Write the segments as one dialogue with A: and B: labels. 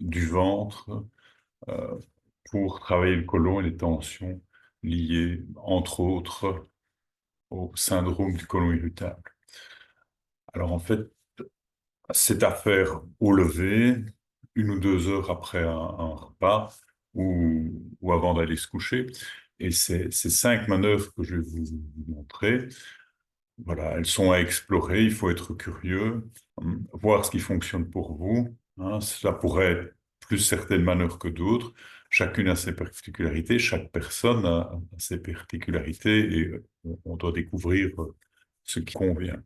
A: du ventre euh, pour travailler le côlon et les tensions liées, entre autres, au syndrome du côlon irritable. Alors en fait, c'est à faire au lever, 1 ou 2 heures après un repas ou avant d'aller se coucher. Et ces 5 manœuvres que je vais vous montrer, voilà, elles sont à explorer. Il faut être curieux, voir ce qui fonctionne pour vous. Ça pourrait être plus certaines manœuvres que d'autres. Chacune a ses particularités, chaque personne a ses particularités et on doit découvrir ce qui convient.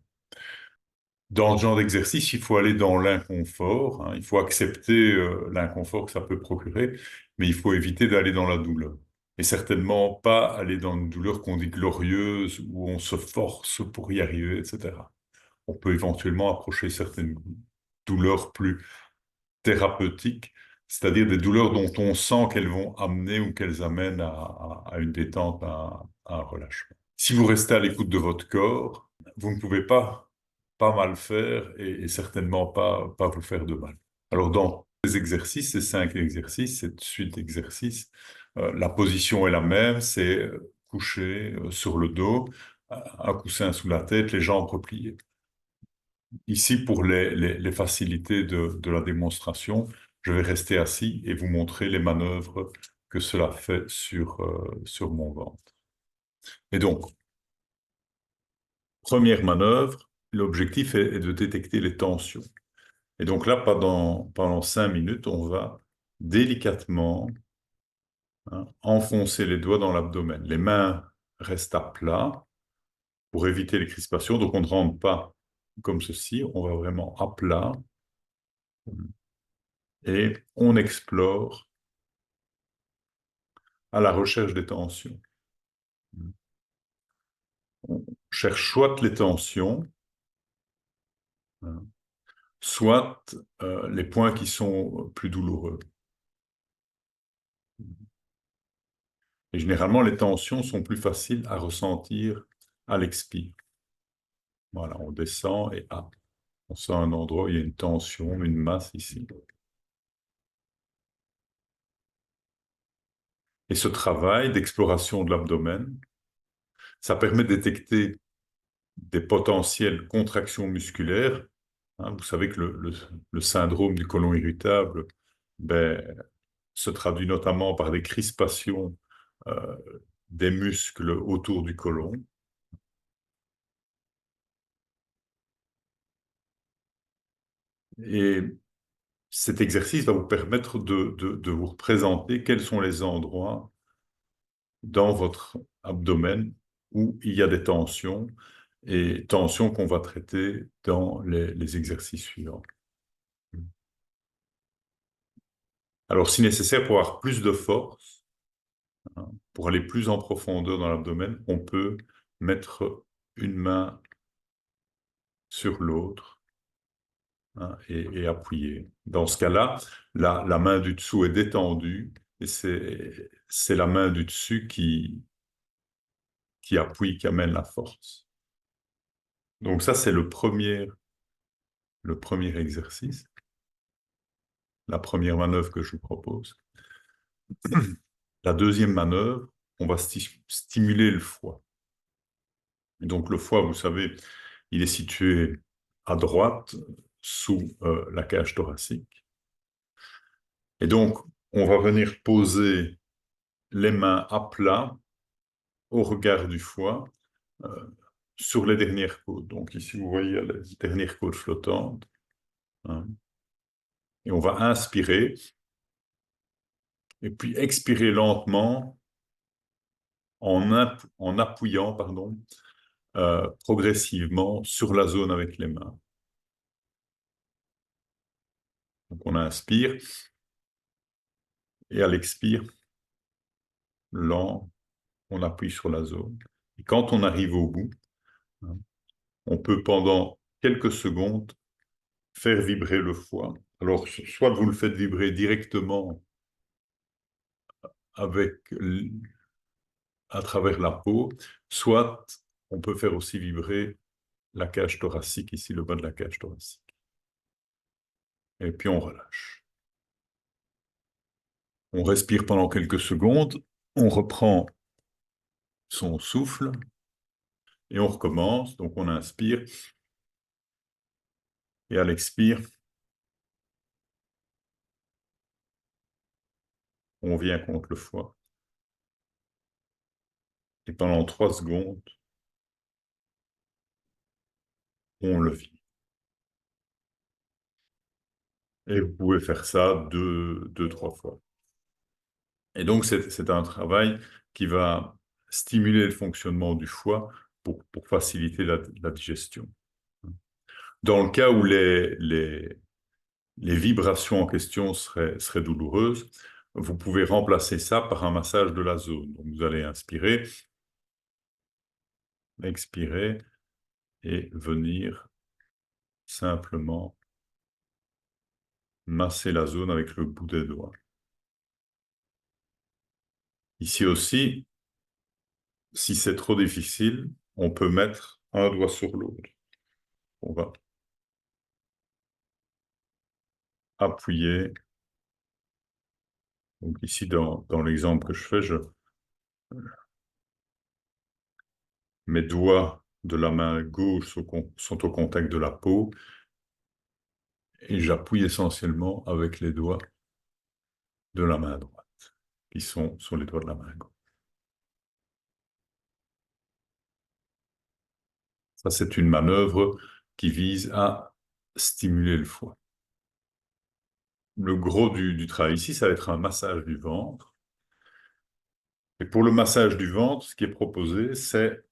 A: Dans ce genre d'exercice, il faut aller dans l'inconfort, il faut accepter l'inconfort que ça peut procurer, mais il faut éviter d'aller dans la douleur. Et certainement pas aller dans une douleur qu'on dit glorieuse, où on se force pour y arriver, etc. On peut éventuellement approcher certaines douleurs plus thérapeutiques, c'est-à-dire des douleurs dont on sent qu'elles vont amener ou qu'elles amènent à une détente, à un relâchement. Si vous restez à l'écoute de votre corps, vous ne pouvez pas mal faire et certainement pas vous faire de mal. Alors dans ces exercices, ces 5 exercices, cette suite d'exercices, la position est la même, c'est couché sur le dos, un coussin sous la tête, les jambes repliées. Ici, pour les facilités de la démonstration, je vais rester assis et vous montrer les manœuvres que cela fait sur mon ventre. Et donc, première manœuvre, l'objectif est de détecter les tensions. Et donc là, pendant 5 minutes, on va délicatement enfoncer les doigts dans l'abdomen. Les mains restent à plat pour éviter les crispations. Donc on ne rentre pas comme ceci, on va vraiment à plat. Et on explore à la recherche des tensions. On cherche soit les tensions, soit les points qui sont plus douloureux. Et généralement, les tensions sont plus faciles à ressentir à l'expire. Voilà, on descend et on sent un endroit où il y a une tension, une masse ici. Et ce travail d'exploration de l'abdomen, ça permet de détecter des potentielles contractions musculaires. Vous savez que le syndrome du côlon irritable se traduit notamment par des crispations euh, des muscles autour du côlon. Et cet exercice va vous permettre de vous représenter quels sont les endroits dans votre abdomen où il y a des tensions, et tensions qu'on va traiter dans les exercices suivants. Alors, si nécessaire, pour avoir plus de force, pour aller plus en profondeur dans l'abdomen, on peut mettre une main sur l'autre et appuyer. Dans ce cas-là, la main du dessous est détendue et c'est la main du dessus qui appuie, qui amène la force. Donc ça, c'est le premier exercice, la première manœuvre que je vous propose. La deuxième manœuvre, on va stimuler le foie. Et donc le foie, vous savez, il est situé à droite, sous la cage thoracique. Et donc, on va venir poser les mains à plat, au regard du foie, euh, sur les dernières côtes. Donc ici, vous voyez les dernières côtes flottantes. Et on va inspirer, et puis expirer lentement en appuyant, pardon, progressivement sur la zone avec les mains. Donc on inspire, et à l'expire, lent, on appuie sur la zone. Et quand on arrive au bout, on peut pendant quelques secondes faire vibrer le foie. Alors, soit vous le faites vibrer directement à travers la peau, soit on peut faire aussi vibrer la cage thoracique, ici le bas de la cage thoracique. Et puis on relâche. On respire pendant quelques secondes, on reprend son souffle et on recommence. Donc on inspire et à l'expire, on vient contre le foie. Et pendant 3 secondes, on le vit. Et vous pouvez faire ça deux, 3 fois. Et donc, c'est un travail qui va stimuler le fonctionnement du foie pour faciliter la digestion. Dans le cas où les vibrations en question seraient douloureuses, vous pouvez remplacer ça par un massage de la zone. Donc, vous allez inspirer, expirer et venir simplement masser la zone avec le bout des doigts. Ici aussi, si c'est trop difficile, on peut mettre un doigt sur l'autre. On va appuyer. Donc ici, dans l'exemple que je fais, mes doigts de la main gauche sont au contact de la peau et j'appuie essentiellement avec les doigts de la main droite, qui sont sur les doigts de la main gauche. Ça, c'est une manœuvre qui vise à stimuler le foie. Le gros du travail ici, ça va être un massage du ventre. Et pour le massage du ventre, ce qui est proposé, c'est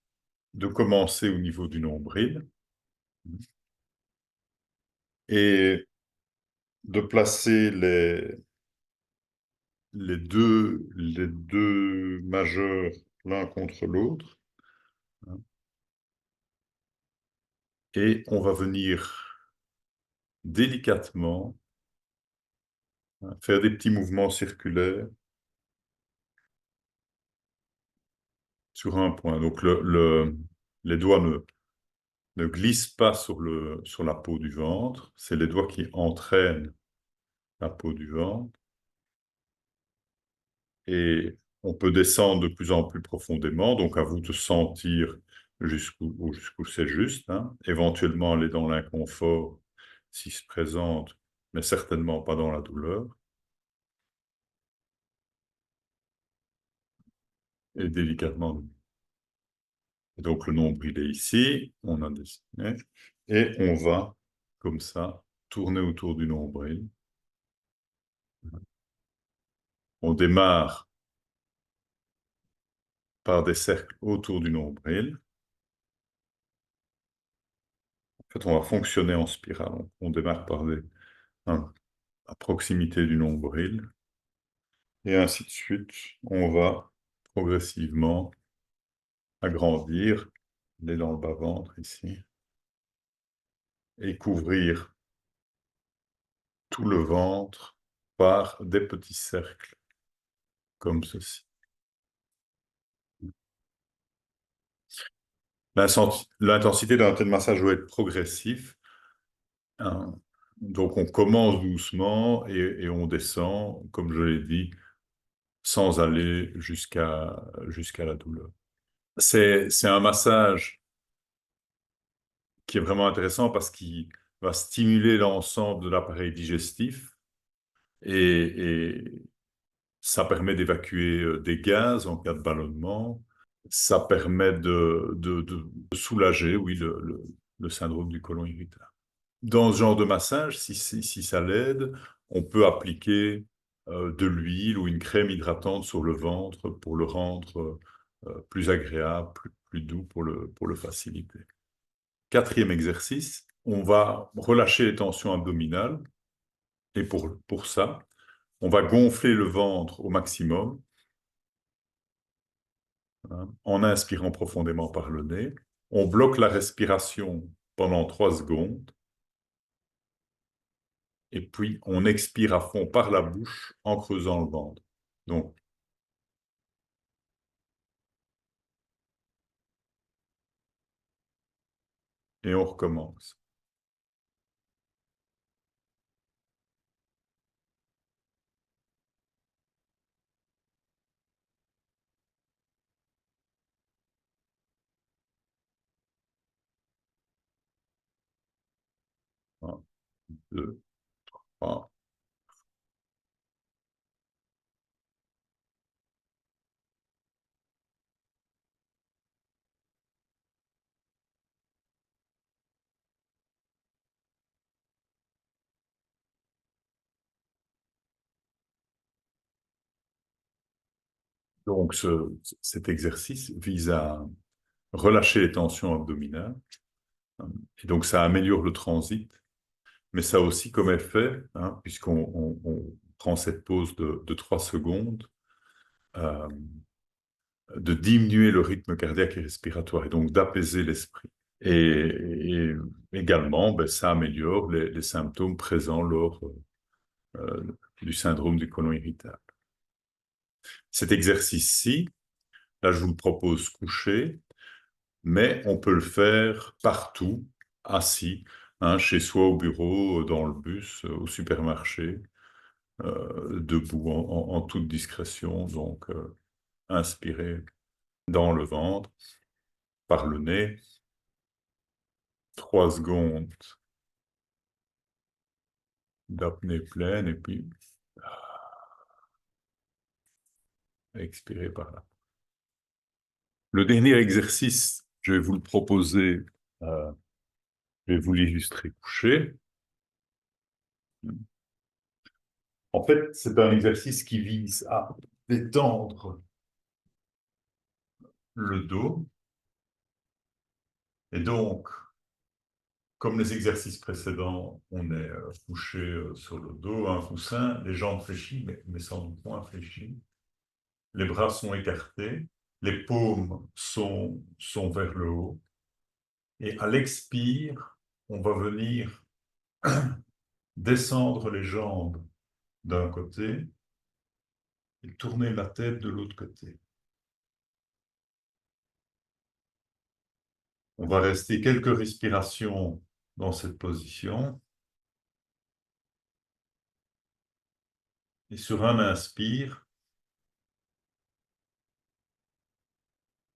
A: de commencer au niveau du nombril et de placer les deux majeurs l'un contre l'autre. Et on va venir délicatement faire des petits mouvements circulaires sur un point. Donc les doigts ne glissent pas sur la peau du ventre, c'est les doigts qui entraînent la peau du ventre. Et on peut descendre de plus en plus profondément, donc à vous de sentir jusqu'où c'est juste, hein. Éventuellement aller dans l'inconfort s'il se présente, mais certainement pas dans la douleur. Et délicatement. Et donc le nombril est ici, on a dessiné, et on va, comme ça, tourner autour du nombril. On démarre par des cercles autour du nombril. En fait, on va fonctionner en spirale. On démarre par à proximité du nombril, et ainsi de suite. On va progressivement agrandir, les dans le bas-ventre ici, et couvrir tout le ventre par des petits cercles, comme ceci. L'intensité d'un tel massage doit être progressif, hein. Donc on commence doucement et on descend, comme je l'ai dit, sans aller jusqu'à la douleur. C'est un massage qui est vraiment intéressant parce qu'il va stimuler l'ensemble de l'appareil digestif et ça permet d'évacuer des gaz en cas de ballonnement. Ça permet de soulager, oui, le syndrome du côlon irritable. Dans ce genre de massage, si ça l'aide, on peut appliquer de l'huile ou une crème hydratante sur le ventre pour le rendre plus agréable, plus doux pour le faciliter. Quatrième exercice, on va relâcher les tensions abdominales et pour ça, on va gonfler le ventre au maximum, hein, en inspirant profondément par le nez. On bloque la respiration pendant 3 secondes et puis on expire à fond par la bouche en creusant le ventre. Donc, et on recommence. 2, 3. Donc, cet exercice vise à relâcher les tensions abdominales. Et donc, ça améliore le transit, mais ça a aussi comme effet, puisqu'on on prend cette pause de 3 secondes, euh, de diminuer le rythme cardiaque et respiratoire, et donc d'apaiser l'esprit. Et également, ben, ça améliore les symptômes présents lors euh, du syndrome du côlon irritable. Cet exercice-ci, là, je vous le propose couché, mais on peut le faire partout, assis, chez soi, au bureau, dans le bus, au supermarché, debout, en toute discrétion. Donc, inspirez dans le ventre, par le nez, 3 secondes d'apnée pleine, et puis expirez par là. Le dernier exercice, je vais vous le proposer, je vais vous l'illustrer couché. En fait, c'est un exercice qui vise à détendre le dos. Et donc, comme les exercices précédents, on est couché sur le dos, un coussin, les jambes fléchies, mais sans point fléchies. Les bras sont écartés, les paumes sont vers le haut. Et à l'expire, on va venir descendre les jambes d'un côté et tourner la tête de l'autre côté. On va rester quelques respirations dans cette position. Et sur un inspire,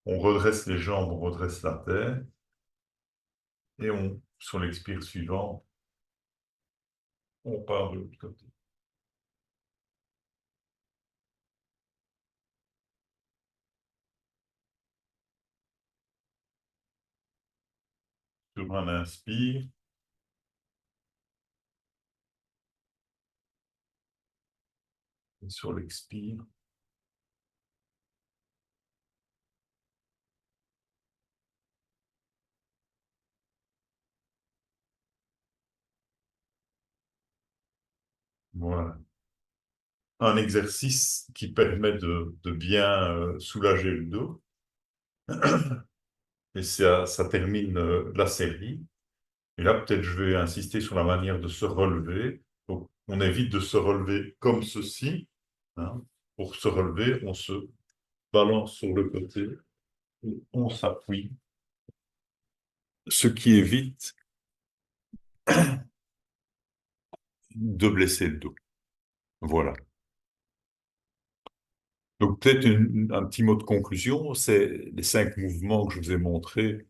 A: on redresse les jambes, on redresse la tête. Et sur l'expire suivant, on part de l'autre côté. Sur un inspire, et sur l'expire, voilà. Un exercice qui permet de bien soulager le dos. Et ça termine la série. Et là, peut-être je vais insister sur la manière de se relever. Donc, on évite de se relever comme ceci, hein. Pour se relever, on se balance sur le côté et on s'appuie, ce qui évite de blesser le dos. Voilà. Donc, peut-être un petit mot de conclusion, c'est les 5 mouvements que je vous ai montrés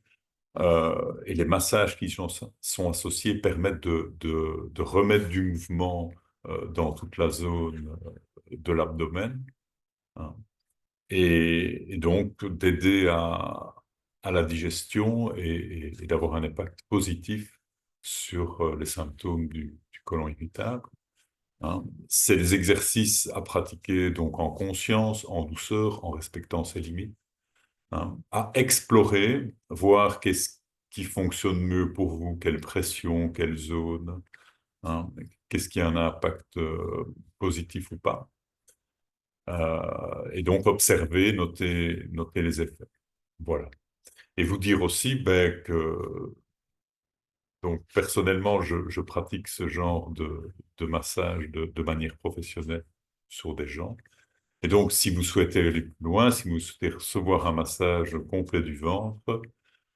A: et les massages qui sont associés permettent de remettre du mouvement dans toute la zone de l'abdomen, hein, et donc d'aider à la digestion et d'avoir un impact positif sur les symptômes du côlon irritable, hein. C'est des exercices à pratiquer donc en conscience, en douceur, en respectant ses limites, hein, à explorer, voir qu'est-ce qui fonctionne mieux pour vous, quelle pression, quelle zone, hein, qu'est-ce qui a un impact positif ou pas. Et donc observer, noter les effets. Voilà. Et vous dire aussi ben, que donc, personnellement, je pratique ce genre de massage de manière professionnelle sur des gens. Et donc, si vous souhaitez aller plus loin, si vous souhaitez recevoir un massage complet du ventre,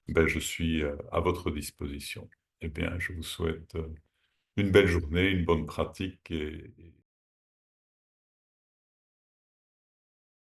A: ben, je suis à votre disposition. Eh bien, je vous souhaite une belle journée, une bonne pratique et